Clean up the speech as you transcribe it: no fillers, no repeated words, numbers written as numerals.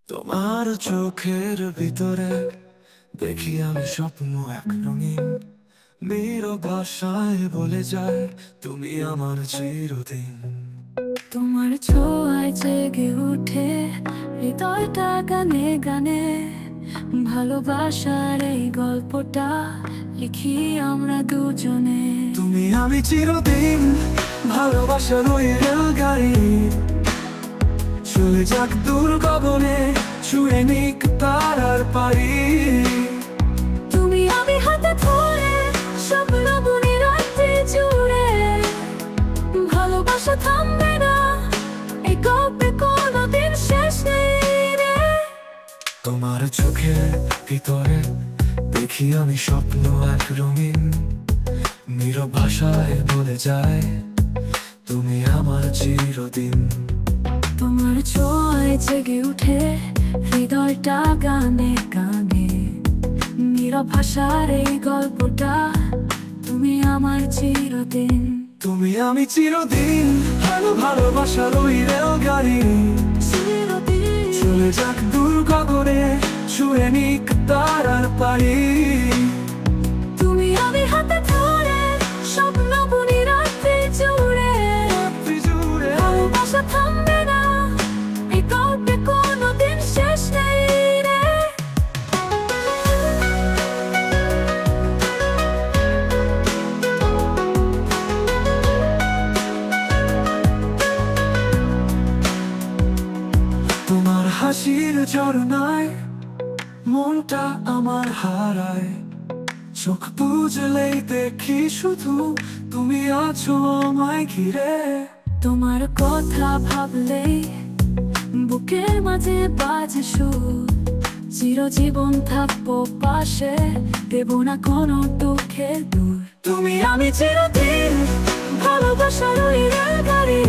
তোমার চোখের ভিতরে দেখি আমি স্বপ্ন এক রঙিন, নীরব ভাষায় বলে যায় তুমি আমার চিরদিন। তোমার ছোঁয়ায় জেগে উঠে হৃদয়টা গানে গানে, ভালোবাসার এই গল্পটা লিখি আমরা দুজনে। তুমি আমি চিরদিন, ভালোবাসার ওই রেলগাড়ি চলে যাক দূর গগনে, ছুঁয়ে নিক তারার পারি। তুমি আমি হাতে ধরে স্বপ্ন বুনি রাত্রি জুড়ে, ভালোবাসা থামবে না, এই গল্পে কোনোদিন শেষ নেই রে। তোমার চোখের ভিতরে দেখি আমি স্বপ্ন এক রঙিন, নীরব ভাষায় বলে যায় তুমি আমার চিরদিন। তোমার ছোঁয়ায় জেগে উঠে হৃদয়টা গানে গানে, নীরব ভাষার এই গল্পটা তুমি আমার চিরদিন। তুমি আমি চিরদিন, ভালোবাসার ওই রেলগাড়ি চিরদিন চলে যাক দূর গগনে, ছুঁয়ে নিক তারার পারি। তুমি আমি হাতে ধরে স্বপ্ন বুনি রাত্রি জুড়ে, ভালোবাসা থামবে না, এই গল্পে কোনোদিন শেষ নেই রে। তোমার হাসির ঝরনায় মনটা আমার হারায়, চোখ বুঝলেই দেখি শুধু তুমি আছো আমায় ঘিরে। তোমার কথা ভাবলেই বুকের মাঝে বাজে সুর, চিরজীবন থাকবো পাশে, দেব না কোনো দুঃখের দূর। তুমি আমি চিরদিন, ভালোবাসার ওই রেলগাড়ি